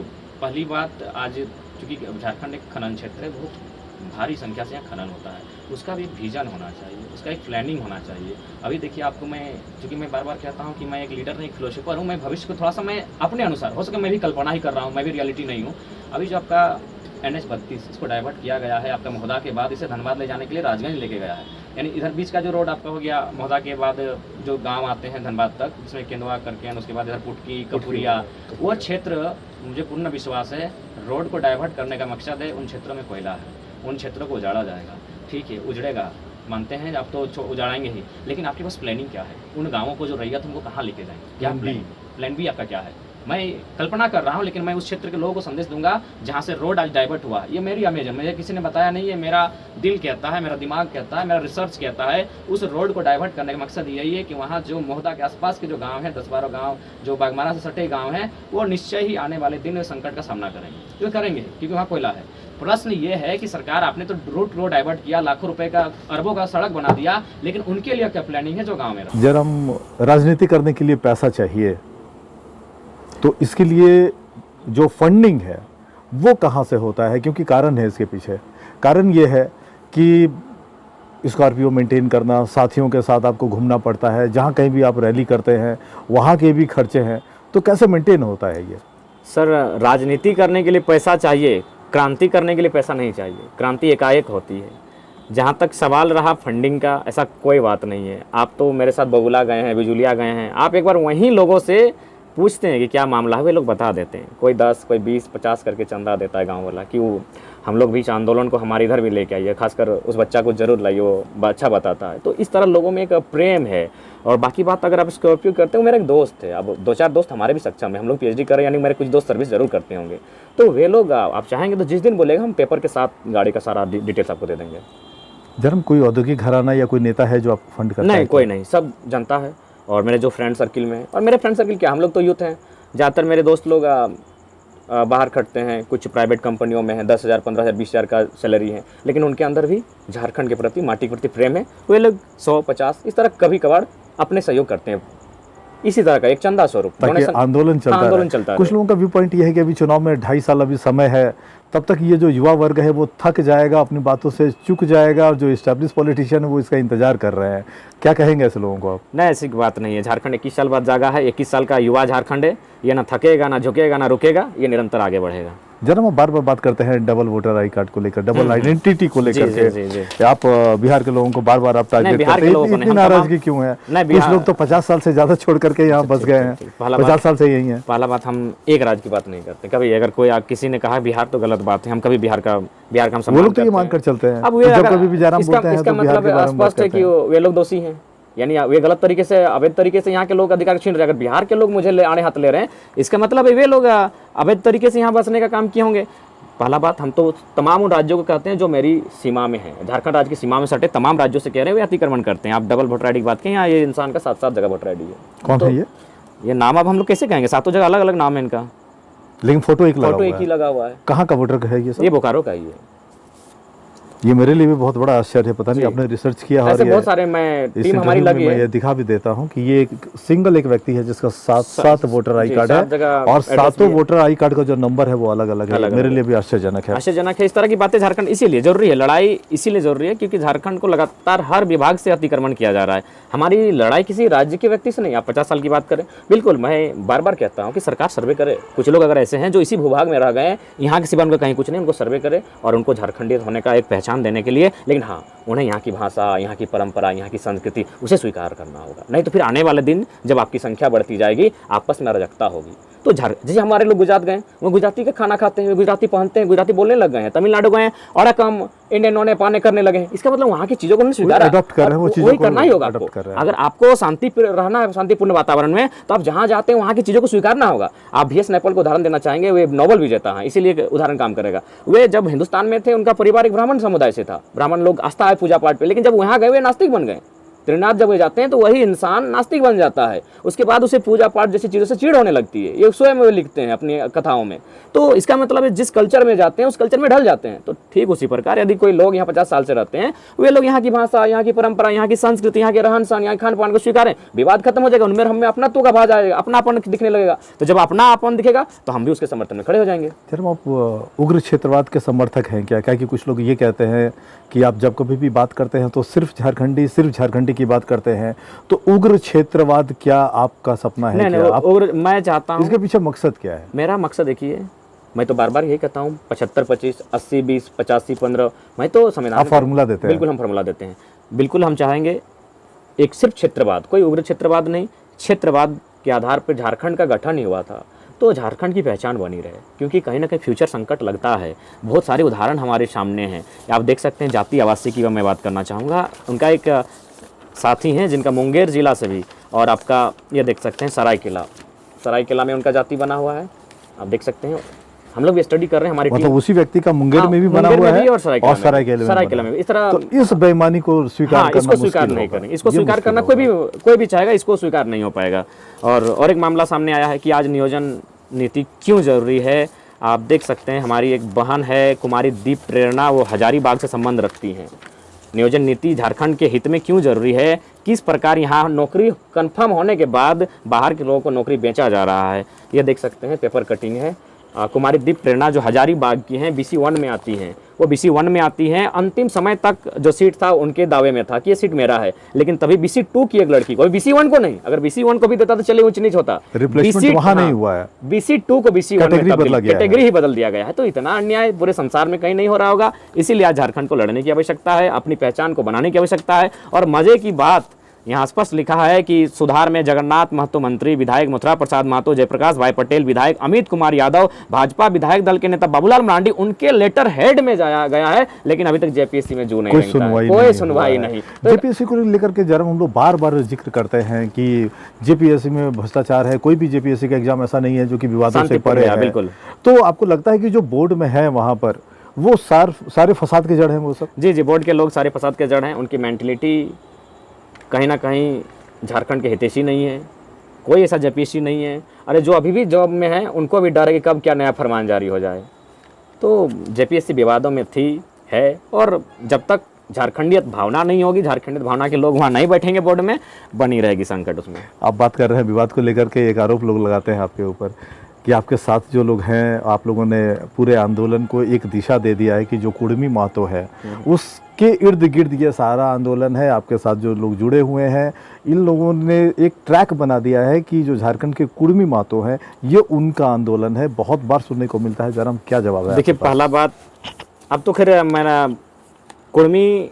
पहली बात, आज चूँकि झारखंड एक खनन क्षेत्र है, बहुत भारी संख्या से यहाँ खनन होता है, उसका भी एक विजन होना चाहिए, उसका एक प्लानिंग होना चाहिए। अभी देखिए आपको मैं, चूँकि मैं बार बार कहता हूँ कि मैं एक लीडर नहीं, एक फिलोसोफर हूँ, मैं भविष्य को थोड़ा सा मैं अपने अनुसार, हो सके मैं भी कल्पना ही कर रहा हूँ, मैं भी रियलिटी नहीं हूँ। अभी जो आपका NH-32 इसको डाइवर्ट किया गया है आपका महोदा के बाद, इसे धनबाद ले जाने के लिए राजगंज लेके गया है। यानी इधर बीच का जो रोड आपका हो गया महोदा के बाद, जो गांव आते हैं धनबाद तक, जिसमें केंदुआ करके, उसके बाद इधर पुटकी, कपूरिया, वो क्षेत्र मुझे पूर्ण विश्वास है रोड को डाइवर्ट करने का मकसद है। उन क्षेत्रों में कोयला है, उन क्षेत्रों को उजाड़ा जाएगा। ठीक है, उजड़ेगा, मानते हैं आप तो उजाड़ेंगे ही, लेकिन आपके पास प्लानिंग क्या है? उन गाँवों को जो रैयत उनको कहाँ लेके जाएंगे? क्या प्लान बी आपका क्या है? मैं कल्पना कर रहा हूँ, लेकिन मैं उस क्षेत्र के लोगों को संदेश दूंगा जहाँ से रोड आज डाइवर्ट हुआ। ये मेरी इमेज है, मुझे किसी ने बताया नहीं, ये मेरा दिल कहता है, मेरा दिमाग कहता है, मेरा रिसर्च कहता है। उस रोड को डाइवर्ट करने का मकसद यही है कि वहाँ जो महोदा के आसपास के जो गांव हैं, 10-12 गांव जो बागमारा से सटे गांव हैं, वो निश्चय ही आने वाले दिन में संकट का सामना करेंगे। क्यों करेंगे? क्योंकि वहाँ कोयला है। प्रश्न ये है कि सरकार, आपने तो रूट रोड डाइवर्ट किया, लाखों रुपए का, अरबों का सड़क बना दिया, लेकिन उनके लिए क्या प्लानिंग है जो गाँव में? जब हम राजनीति करने के लिए पैसा चाहिए तो इसके लिए जो फंडिंग है वो कहाँ से होता है? क्योंकि कारण है इसके पीछे। कारण ये है कि स्कॉर्पियो मेंटेन करना, साथियों के साथ आपको घूमना पड़ता है, जहाँ कहीं भी आप रैली करते हैं वहाँ के भी खर्चे हैं, तो कैसे मेंटेन होता है ये? सर, राजनीति करने के लिए पैसा चाहिए, क्रांति करने के लिए पैसा नहीं चाहिए। क्रांति एकाएक होती है। जहाँ तक सवाल रहा फंडिंग का, ऐसा कोई बात नहीं है। आप तो मेरे साथ बबुला गए हैं, बिजुलिया गए हैं, आप एक बार वहीं लोगों से पूछते हैं कि क्या मामला है, वे लोग बता देते हैं। कोई 10, कोई 20, 50 करके चंदा देता है गांव वाला कि वो हम लोग भी इस आंदोलन को हमारे इधर भी लेके आइए, खासकर उस बच्चा को जरूर लाइए, वो अच्छा बताता है। तो इस तरह लोगों में एक प्रेम है। और बाकी बात, अगर आप स्कॉर्पियो करते हो, मेरा एक दोस्त है, अब 2-4 दोस्त हमारे भी सक्षम है, हम लोग PhD कर रहे हैं, यानी मेरे कुछ दोस्त सर्विस जरूर करते होंगे, तो वे लोग आप चाहेंगे तो जिस दिन बोलेगा हम पेपर के साथ गाड़ी का सारा डिटेल्स आपको दे देंगे। जन्म कोई औद्योगिक घराना या कोई नेता है जो आप फंड करता है? नहीं, कोई नहीं, सब जनता है। और मेरे जो फ्रेंड सर्किल में, और मेरे फ्रेंड सर्किल क्या, हम लोग तो यूथ हैं, ज़्यादातर मेरे दोस्त लोग बाहर खटते हैं, कुछ प्राइवेट कंपनियों में हैं, 10,000, 15,000, 20,000 का सैलरी है, लेकिन उनके अंदर भी झारखंड के प्रति, माटी के प्रति प्रेम है। वे लोग 100-50 इस तरह कभी कभार अपने सहयोग करते हैं, इसी तरह का एक चंदा स्वरूप, आंदोलन चलता है। कुछ लोगों का व्यू पॉइंट ये है कि अभी चुनाव में 2.5 साल अभी समय है, तब तक ये जो युवा वर्ग है वो थक जाएगा, अपनी बातों से चूक जाएगा, और जो एस्टैब्लिश पॉलिटिशियन है वो इसका इंतजार कर रहे हैं। क्या कहेंगे ऐसे लोगों को आप? नहीं, ऐसी बात नहीं है। झारखंड 21 साल बाद जागा है, 21 साल का युवा झारखंड है। ये ना थकेगा, ना झुकेगा, ना रुकेगा, ये निरंतर आगे बढ़ेगा। जरा हम बार बार बात करते हैं डबल वोटर आई कार्ड को लेकर, डबल आइडेंटिटी को लेकर जी, जी, जी। के आप बिहार के लोगों को बार बार आप टारगेट बिहार करते के लोगों को हैं, नहीं, इतनी हम नाराजगी क्यों है? नहीं, कुछ लोग तो 50 साल से ज्यादा छोड़ करके यहाँ बस गए हैं, पहला 50 साल से यही है। पहला बात, हम एक राज्य की बात नहीं करते कभी। अगर कोई किसी ने कहा बिहार तो गलत बात है, हम कभी बिहार का हम वो सम्मान लोग तो ये करते मान हैं। कर चलते हैं, अब वे जब अगर कभी भी जयराम बोलते हैं इसका तो बिहार मतलब के बारे में बात स्पष्ट है करते कि हैं। वे लोग दोषी हैं, यानी वे गलत तरीके से, अवैध तरीके से यहाँ के लोग अधिकार छीन रहे हैं। अगर बिहार के लोग मुझे आड़े हाथ ले रहे हैं, इसका मतलब है वे लोग अवैध तरीके से यहाँ बसने का काम किए होंगे। पहला बात, हम तो तमाम उन राज्यों को कहते हैं जो मेरी सीमा में है, झारखंड राज्य की सीमा में सटे तमाम राज्यों से कह रहे हैं वे अतिक्रमण करते हैं। आप डबल वोटर आईडी की बात करें, यहाँ ये इंसान का 7-7 जगह वोटर आईडी है। कौन है ये नाम अब हम लोग कैसे कहेंगे, 7 जगह अलग अलग नाम है इनका, लेकिन फोटो एक फोटो एक ही लगा हुआ है। कहाँ का वोटर है ये सब? ये बोकारो का ही है। ये मेरे लिए भी बहुत बड़ा आश्चर्य है, पता नहीं आपने रिसर्च किया ऐसे और बहुत सारे, मैं इस टीम हमारी इंटरव्यू लगी में मैं है। ये दिखा भी देता हूँ कि ये एक सिंगल एक व्यक्ति है जिसका 7 वोटर आई जी, कार्ड 7 जगह है और एड्रेस भी सातों है। वोटर आई कार्ड का जो नंबर है वो अलग अलग है। अलग-अलग मेरे लिए भी आश्चर्यजनक है। आश्चर्यजनक है। इस तरह की बातें झारखंड इसीलिए जरूरी है, लड़ाई इसीलिए जरूरी है क्योंकि झारखंड को लगातार हर विभाग से अतिक्रमण किया जा रहा है। हमारी लड़ाई किसी राज्य के व्यक्ति से नहीं। आप 50 साल की बात करें, बिल्कुल मैं बार बार कहता हूँ कि सरकार सर्वे करे। कुछ लोग अगर ऐसे हैं जो इसी भूभाग में रह गए हैं, यहाँ के सिवा उनका कहीं कुछ नहीं, उनको सर्वे करे और उनको झारखंडी होने का एक पहचान देने के लिए। लेकिन हाँ, उन्हें यहाँ की भाषा, यहाँ की परंपरा, यहाँ की संस्कृति उसे स्वीकार करना होगा। नहीं तो फिर आने वाले दिन जब आपकी संख्या बढ़ती जाएगी, आपस में अराजकता होगी। तो जैसे हमारे लोग गुजरात गए, वो गुजराती का खाना खाते हैं, गुजराती पहनते हैं, गुजराती बोलने लग गए हैं। तमिलनाडु गए और हम इंडियन नोने पाने करने लगे हैं। इसका मतलब वहाँ की चीज़ों को नहीं स्वीकार अडॉप्ट कर रहे हैं, वो चीज़ों वही को करना ही होगा adopt आपको। कर रहे हैं। अगर आपको शांति रहना है, शांतिपूर्ण वातावरण में, तो आप जहाँ जाते हैं वहाँ की चीज़ों को स्वीकारना होगा। आप VS नैपल को उदाहरण देना चाहेंगे, वे नोबेल विजेता हैं, इसीलिए उदाहरण काम करेगा। वे जब हिंदुस्तान में थे, उनका परिवार एक ब्राह्मण समुदाय से था, ब्राह्मण लोग आस्था है पूजा पाठ पे, लेकिन जब वहाँ गए वे नास्तिक बन गए। त्रिनाथ जब वे जाते हैं तो वही इंसान नास्तिक बन जाता है। उसके बाद उसे पूजा पाठ जैसी चीज़ों से चिढ़ होने लगती है। ये स्वयं वे लिखते हैं अपनी कथाओं में। तो इसका मतलब है जिस कल्चर में जाते हैं उस कल्चर में ढल जाते हैं। तो ठीक उसी प्रकार यदि कोई लोग यहाँ 50 साल से रहते हैं, वे लोग यहाँ की भाषा, यहाँ की परंपरा, यहाँ की संस्कृति, यहाँ के रहन सहन, यहाँ खान पान को स्वीकारें, विवाद खत्म हो जाएगा, उनमें हमें अपनात्व का भाव जाएगा, अपनापन दिखने लगेगा। तो जब अपनापन दिखेगा तो हम भी उसके समर्थन में खड़े हो जाएंगे। चलो, आप उग्र क्षेत्रवाद के समर्थक हैं क्या? क्या कि कुछ लोग ये कहते हैं कि आप जब कभी भी बात करते हैं तो सिर्फ झारखंडी की बात करते हैं, तो उग्र क्षेत्रवाद क्या आपका सपना है? नहीं, आप उग्र मैं चाहता हूँ, इसके पीछे मकसद क्या है? मेरा मकसद देखिए, मैं तो बार बार यही कहता हूँ 75-25, 80-20, 85-15, मैं तो संविधान आप फार्मूला देते हैं? बिल्कुल हम फार्मूला देते हैं। बिल्कुल हम चाहेंगे एक सिर्फ क्षेत्रवाद, कोई उग्र क्षेत्रवाद नहीं, क्षेत्रवाद के आधार पर झारखंड का गठन ही हुआ था तो झारखंड की पहचान बनी रहे, क्योंकि कहीं ना कहीं फ्यूचर संकट लगता है। बहुत सारे उदाहरण हमारे सामने हैं, आप देख सकते हैं। जाति आवासीय की मैं बात करना चाहूँगा। उनका एक साथी हैं जिनका मुंगेर जिला से भी, और आपका ये देख सकते हैं सरायकेला में उनका जाति बना हुआ है, आप देख सकते हैं। हम लोग भी स्टडी कर रहे हैं, हमारी मतलब उसी व्यक्ति का मुंगेर में भी बना हुआ है और सरायकेला में। इस तरह तो इस बेईमानी को स्वीकार करना इसको स्वीकार नहीं करेंगे, इसको स्वीकार करना कोई भी चाहेगा, इसको स्वीकार नहीं हो पाएगा। और एक मामला सामने आया है कि आज नियोजन नीति क्यों जरूरी है। आप देख सकते हैं, हमारी एक बहन है कुमारी दीप प्रेरणा, वो हजारीबाग से संबंध रखती हैं। नियोजन नीति झारखंड के हित में क्यों जरूरी है, किस प्रकार यहाँ नौकरी कंफर्म होने के बाद बाहर के लोगों को नौकरी बेचा जा रहा है, ये देख सकते हैं। पेपर कटिंग है। कुमारी दीप प्रेरणा जो हजारीबाग की हैं, BC 1 में आती हैं, वो BC 1 में आती हैं। अंतिम समय तक जो सीट था उनके दावे में था कि ये सीट मेरा है, लेकिन तभी BC 2 की एक लड़की को, BC 1 को नहीं, अगर BC 1 को भी देता तो चले ऊंच नीच होता, रिप्लेसमेंट वहां नहीं हुआ है। BC 2 को BC 1 में कैटेगरी ही बदल दिया गया है। तो इतना अन्याय पूरे संसार में कहीं नहीं हो रहा होगा। इसीलिए आज झारखंड को लड़ने की आवश्यकता है, अपनी पहचान को बनाने की आवश्यकता है। और मजे की बात, यहाँ स्पष्ट लिखा है कि सुधार में जगन्नाथ महतो मंत्री, विधायक मथुरा प्रसाद महतो, जयप्रकाश भाई पटेल विधायक, अमित कुमार यादव भाजपा विधायक दल के नेता बाबूलाल मरांडी, उनके लेटर हेड में जाया गया है, लेकिन अभी तक JPSC में जू नहीं, कोई सुनवाई नहीं। JPSC को लेकर के जरा हम लोग बार बार जिक्र करते हैं कि JPSC में भ्रष्टाचार है। कोई भी JPSC का एग्जाम ऐसा नहीं है जो कि विवादों से परे है। बिल्कुल। तो आपको लगता है कि जो बोर्ड में है वहाँ पर वो सारे फसाद के जड़ हैं वो सब? जी, बोर्ड के लोग सारे फसाद के जड़ हैं। उनकी मेंटलिटी कहीं ना कहीं झारखंड के हितैषी नहीं है। कोई ऐसा JPSC नहीं है। अरे जो अभी भी जॉब में है उनको भी डर है कि कब क्या नया फरमान जारी हो जाए। तो JPSC विवादों में है, और जब तक झारखंडियत भावना नहीं होगी, झारखंडियत भावना के लोग वहाँ नहीं बैठेंगे बोर्ड में, बनी रहेगी संकट उसमें। आप बात कर रहे हैं विवाद को लेकर के, एक आरोप लोग लगाते हैं आपके ऊपर कि आपके साथ जो लोग हैं, आप लोगों ने पूरे आंदोलन को एक दिशा दे दिया है कि जो कुर्मी महतो है उसके इर्द गिर्द ये सारा आंदोलन है। आपके साथ जो लोग जुड़े हुए हैं, इन लोगों ने एक ट्रैक बना दिया है कि जो झारखंड के कुर्मी महतो हैं ये उनका आंदोलन है। बहुत बार सुनने को मिलता है। जरा क्या जवाब है? देखिए, पहला बात, अब तो खैर मेरा कुर्मी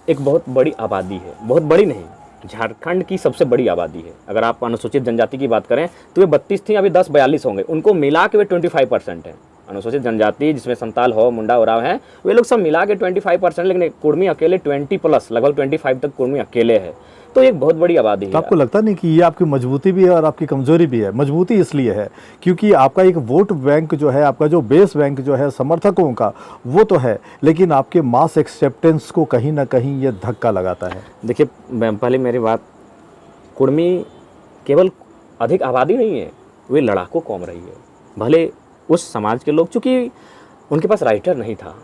एक बहुत बड़ी आबादी है, बहुत बड़ी नहीं, झारखंड की सबसे बड़ी आबादी है। अगर आप अनुसूचित जनजाति की बात करें तो वे 32 थी, अभी 10-42 होंगे। उनको मिला के वे 25% है। अनुसूचित जनजाति जिसमें संताल हो, मुंडा उराव है, वे लोग सब मिला के 25%, लेकिन कुर्मी अकेले 20+, लगभग 25 तक कुर्मी अकेले है। तो एक बहुत बड़ी आबादी है। तो आपको लगता नहीं कि ये आपकी मजबूती भी है और आपकी कमजोरी भी है? मजबूती इसलिए है क्योंकि आपका एक वोट बैंक जो है, आपका जो बेस बैंक जो है समर्थकों का, वो तो है, लेकिन आपके मास एक्सेप्टेंस को कहीं ना कहीं ये धक्का लगाता है। देखिए, पहले मेरी बात, कुर्मी केवल अधिक आबादी नहीं है, वे लड़ाकू कौम रही है। भले उस समाज के लोग, चूँकि उनके पास राइटर नहीं था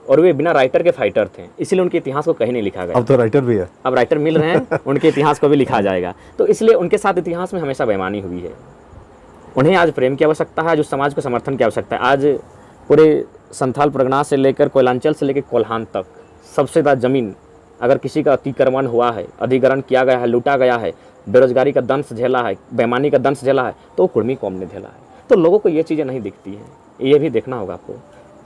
और वे बिना राइटर के फाइटर थे, इसीलिए उनके इतिहास को कहीं नहीं लिखा गया। अब तो राइटर भी है, अब राइटर मिल रहे हैं, उनके इतिहास को भी लिखा जाएगा। तो इसलिए उनके साथ इतिहास में हमेशा बेईमानी हुई है। उन्हें आज प्रेम की आवश्यकता है, आज उस समाज को समर्थन की आवश्यकता है। आज पूरे संथाल परगना से लेकर कोयलांचल से लेकर कोल्हान तक सबसे ज़्यादा ज़मीन अगर किसी का अतिक्रमण हुआ है, अधिग्रहण किया गया है, लूटा गया है, बेरोजगारी का दंश झेला है, बेईमानी का दंश झेला है, तो कुर्मी कौम ने झेला है। तो लोगों को ये चीज़ें नहीं दिखती हैं, ये भी देखना होगा आपको।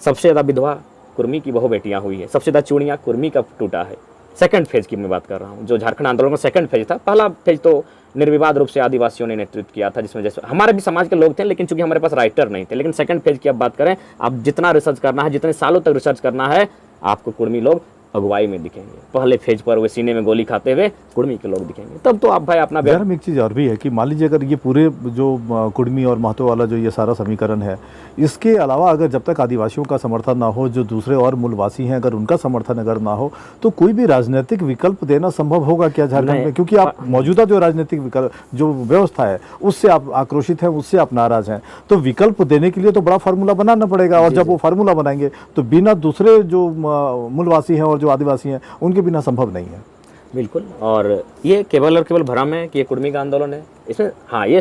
सबसे ज़्यादा विधवा कुर्मी की बहु बेटियां हुई है, सबसे ज़्यादा चूड़ियाँ कुर्मी का टूटा है। सेकंड फेज की मैं बात कर रहा हूँ, जो झारखंड आंदोलन का सेकंड फेज था। पहला फेज तो निर्विवाद रूप से आदिवासियों ने नेतृत्व किया था, जिसमें जैसे हमारे भी समाज के लोग थे, लेकिन चूंकि हमारे पास राइटर नहीं थे। लेकिन सेकंड फेज की अब बात करें, आप जितना रिसर्च करना है, जितने सालों तक रिसर्च करना है, आपको कुर्मी लोग अगुवाई में दिखेंगे। पहले फेज पर वे सीने में गोली खाते हुए कुर्मी के लोग दिखेंगे, तब तो आप भाई अपना। एक चीज़ और भी है कि मान लीजिए अगर ये पूरे जो कुर्मी और महतो वाला जो ये सारा समीकरण है, इसके अलावा अगर जब तक आदिवासियों का समर्थन ना हो, जो दूसरे और मूलवासी हैं अगर उनका समर्थन अगर ना हो, तो कोई भी राजनीतिक विकल्प देना संभव होगा क्या झारखंड में? क्योंकि आप मौजूदा जो राजनीतिक विकल्प जो व्यवस्था है उससे आप आक्रोशित हैं, उससे आप नाराज हैं, तो विकल्प देने के लिए तो बड़ा फार्मूला बनाना पड़ेगा। और जब वो फार्मूला बनाएंगे तो बिना दूसरे जो मूलवासी हैं और जो आदिवासी हैं उनके बिना संभव नहीं है। बिल्कुल, और ये केवल और केवल भ्रम है कि ये कुर्मी का आंदोलन है। इसमें हाँ, ये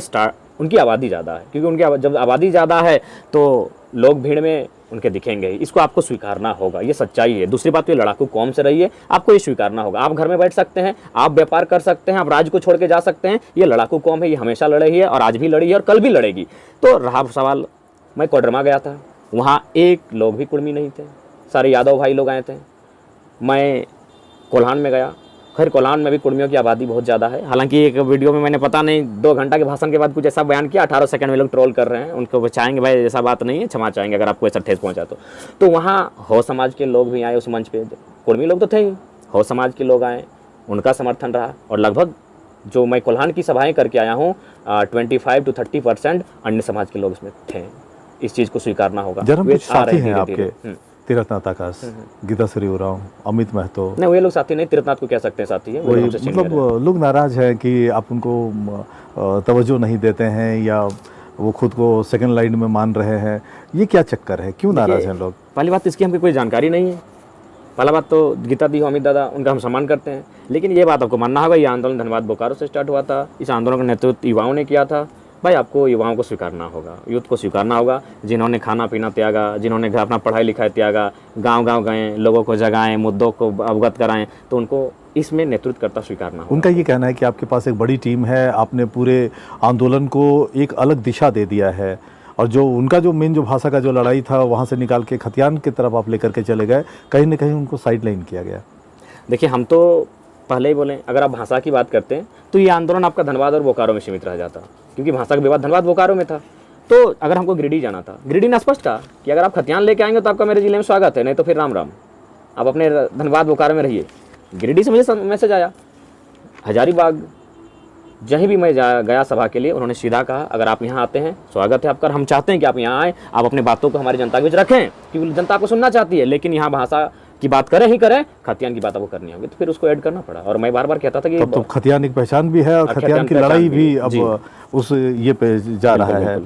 उनकी आबादी ज़्यादा है, क्योंकि उनकी जब आबादी ज़्यादा है तो लोग भीड़ में उनके दिखेंगे ही। इसको आपको स्वीकारना होगा, ये सच्चाई है। दूसरी बात, ये लड़ाकू कौम से रही है, आपको ये स्वीकारना होगा। आप घर में बैठ सकते हैं, आप व्यापार कर सकते हैं, आप राज्य को छोड़ के जा सकते हैं, ये लड़ाकू कौम है, ये हमेशा लड़ी है और आज भी लड़ी है और कल भी लड़ेगी। तो रहा सवाल, मैं कोडरमा गया था, वहाँ एक लोग भी कुर्मी नहीं थे, सारे यादव भाई लोग आए थे। मैं कोल्हान में गया, खैर कोल्हान में भी कुर्मियों की आबादी बहुत ज़्यादा है। हालांकि एक वीडियो में मैंने पता नहीं 2 घंटा के भाषण के बाद कुछ ऐसा बयान किया, 18 सेकंड में लोग ट्रोल कर रहे हैं, उनको बचाएंगे भाई, ऐसा बात नहीं है, क्षमा चाहेंगे अगर आपको ऐसा ठेस पहुंचा तो वहाँ हो समाज के लोग भी आए उस मंच पे, कुर्मी लोग तो थे ही, हो समाज के लोग आए, उनका समर्थन रहा। और लगभग जो मैं कोल्हान की सभाएँ करके आया हूँ 25 to 30% अन्य समाज के लोग इसमें थे। इस चीज़ को स्वीकारना होगा। साथी हैं आपके तीरथनाथ आकाश, गीताश्री उरांव, अमित महतो? नहीं, वो लोग साथी नहीं, तीरथनाथ को कह सकते हैं साथी है। मतलब लोग नाराज हैं कि आप उनको तवज्जो नहीं देते हैं या वो खुद को सेकंड लाइन में मान रहे हैं, ये क्या चक्कर है, क्यों नाराज हैं लोग? पहली बात, इसकी हमको कोई जानकारी नहीं है। पहला बात तो गीता दी, अमित दादा, उनका हम सम्मान करते हैं, लेकिन ये बात आपको मानना होगा, ये आंदोलन धनबाद बोकारो से स्टार्ट हुआ था। इस आंदोलन का नेतृत्व युवाओं ने किया था। भाई आपको युवाओं को स्वीकारना होगा, यूथ को स्वीकारना होगा, जिन्होंने खाना पीना त्यागा, जिन्होंने अपना पढ़ाई लिखाई त्यागा, गांव-गांव गए, लोगों को जगाएं, मुद्दों को अवगत कराएं, तो उनको इसमें नेतृत्व करता स्वीकारना होगा। उनका ये कहना है कि आपके पास एक बड़ी टीम है, आपने पूरे आंदोलन को एक अलग दिशा दे दिया है, और जो उनका जो मेन जो भाषा का जो लड़ाई था वहाँ से निकाल के खतियान की तरफ आप लेकर के चले गए, कहीं ना कहीं उनको साइड लाइन किया गया। देखिए, हम तो पहले ही बोलें, अगर आप भाषा की बात करते हैं तो ये आंदोलन आपका धनबाद और बोकारो में सीमित रह जाता, क्योंकि भाषा का विवाद धनबाद बोकारो में था। तो अगर हमको गिरिडीह जाना था, गिरिडीह ने स्पष्ट कहा कि अगर आप खतियान लेके आएंगे तो आपका मेरे जिले में स्वागत है, नहीं तो फिर राम राम, आप अपने धनबाद बोकारो में रहिए। गिरिडीह से मुझे मैसेज आया, हजारीबाग जहीं भी मैं गया सभा के लिए, उन्होंने सीधा कहा अगर आप यहाँ आते हैं स्वागत है आपका, हम चाहते हैं कि आप यहाँ आएँ, आप अपनी बातों को हमारी जनता के बीच रखें, क्योंकि जनता आपको सुनना चाहती है, लेकिन यहाँ भाषा की बात करें ही करें, खतियान की बात आपको करनी होगी। तो फिर उसको ऐड करना पड़ा, और मैं बार बार कहता था कि तब तो खतियान एक पहचान भी है और खतियान की लड़ाई भी अब उस ये पे जा रहा है।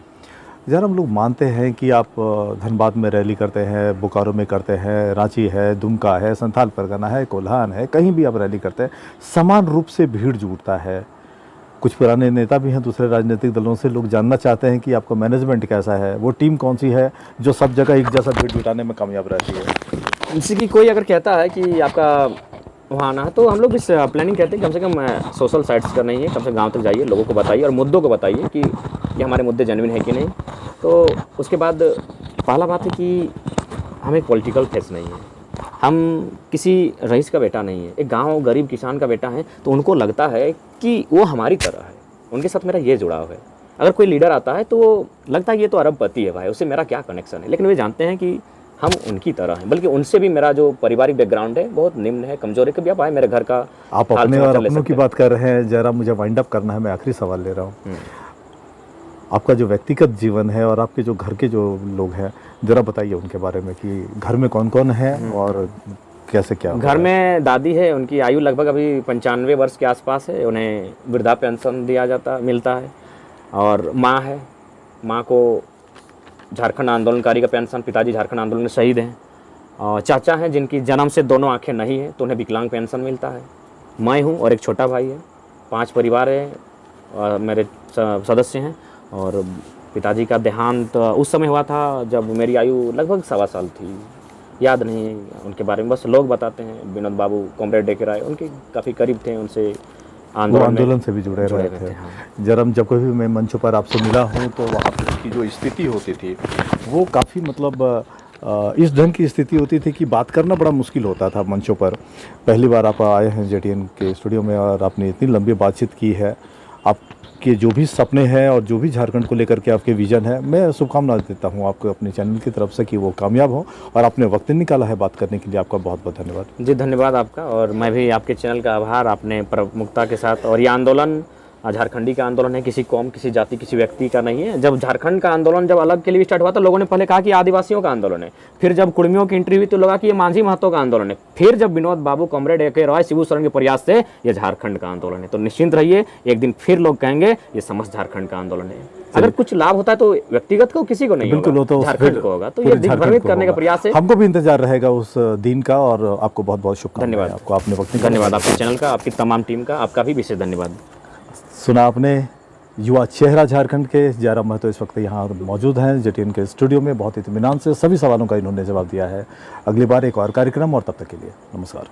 जरा हम लोग मानते हैं कि आप धनबाद में रैली करते हैं, बोकारो में करते हैं, रांची है, दुमका है, संथाल परगना है, कोल्हान है, कहीं भी आप रैली करते हैं, समान रूप से भीड़ जुटता है। कुछ पुराने नेता भी हैं दूसरे राजनीतिक दलों से, लोग जानना चाहते हैं कि आपका मैनेजमेंट कैसा है, वो टीम कौन सी है जो सब जगह एक जैसा भीड़ जुटाने में कामयाब रहती है। जैसे कि कोई अगर कहता है कि आपका वहाँ आना है, तो हम लोग इस प्लानिंग कहते हैं कम से कम सोशल साइट्स का नहीं है, कम से कम गाँव तक जाइए, लोगों को बताइए और मुद्दों को बताइए कि ये हमारे मुद्दे जेन्युइन है कि नहीं। तो उसके बाद पहला बात है कि हम एक पॉलिटिकल फेस नहीं है, हम किसी रईस का बेटा नहीं है, एक गांव गरीब किसान का बेटा है, तो उनको लगता है कि वो हमारी तरह है, उनके साथ मेरा ये जुड़ाव है। अगर कोई लीडर आता है तो वो लगता है ये तो अरबपति है भाई, उससे मेरा क्या कनेक्शन है, लेकिन वे जानते हैं कि हम उनकी तरह हैं, बल्कि उनसे भी मेरा जो पारिवारिक बैकग्राउंड है बहुत निम्न है, कमजोर है। कभी आप आए मेरे घर का आप अपने और अपनों की बात कर रहे हैं, जरा मुझे वाइंड अप करना है, मैं आखिरी सवाल ले रहा हूँ। आपका जो व्यक्तिगत जीवन है और आपके जो घर के जो लोग हैं, जरा बताइए उनके बारे में कि घर में कौन कौन है और कैसे क्या। घर में दादी है, उनकी आयु लगभग अभी 95 वर्ष के आसपास है, उन्हें वृद्धा पेंशन मिलता है। और माँ है, माँ को झारखंड आंदोलनकारी का पेंशन, पिताजी झारखंड आंदोलन में शहीद हैं। और चाचा हैं जिनकी जन्म से दोनों आंखें नहीं हैं, तो उन्हें विकलांग पेंशन मिलता है। मैं हूँ और एक छोटा भाई है, 5 परिवार है और मेरे सदस्य हैं। और पिताजी का देहांत उस समय हुआ था जब मेरी आयु लगभग 1.25 साल थी, याद नहीं उनके बारे में, बस लोग बताते हैं। विनोद बाबू कॉमरेड डेके राय उनके काफ़ी करीब थे, उनसे आंदोलन से भी जुड़े रहे थे। हाँ। जब कभी मैं मंचों पर आपसे मिला हूँ तो वहाँ की जो स्थिति होती थी वो काफ़ी मतलब इस ढंग की स्थिति होती थी कि बात करना बड़ा मुश्किल होता था मंचों पर। पहली बार आप आए हैं JTN के स्टूडियो में और आपने इतनी लंबी बातचीत की है। आपके जो भी सपने हैं और जो भी झारखंड को लेकर के आपके विज़न है, मैं शुभकामनाएं देता हूं आपको अपने चैनल की तरफ से कि वो कामयाब हो। और आपने वक्त निकाला है बात करने के लिए, आपका बहुत बहुत धन्यवाद। जी धन्यवाद आपका, और मैं भी आपके चैनल का आभार, आपने प्रमुखता के साथ। और ये आंदोलन झारखंडी का आंदोलन है, किसी कौम, किसी जाति, किसी व्यक्ति का नहीं है। जब झारखंड का आंदोलन जब अलग के लिए स्टार्ट हुआ तो लोगों ने पहले कहा कि आदिवासियों का आंदोलन है, फिर जब कुर्मियों की एंट्री हुई तो लगा कि ये मांझी महतो का आंदोलन है, फिर जब विनोद बाबू, कॉमरेड डेके राय, शिबू सोरेन के प्रयास से ये झारखंड का आंदोलन है। तो निश्चिंत रहिए, एक दिन फिर लोग कहेंगे ये समस्त झारखंड का आंदोलन है। अगर कुछ लाभ होता है तो व्यक्तिगत को, किसी को नहीं, बिल्कुल होगा, तो झारखंड को होगा। तो ये दिग्भ्रमित करने का प्रयास है। हमको भी इंतजार रहेगा उस दिन का। और आपको बहुत बहुत शुभकामनाएं। धन्यवाद आपको, आपने वक्त। धन्यवाद आपके चैनल का, आपकी तमाम टीम का, आपका भी विशेष धन्यवाद। सुना आपने, युवा चेहरा झारखंड के जयराम महतो इस वक्त यहाँ मौजूद हैं JTN के स्टूडियो में। बहुत इत्मीनान से सभी सवालों का इन्होंने जवाब दिया है। अगली बार एक और कार्यक्रम, और तब तक के लिए नमस्कार।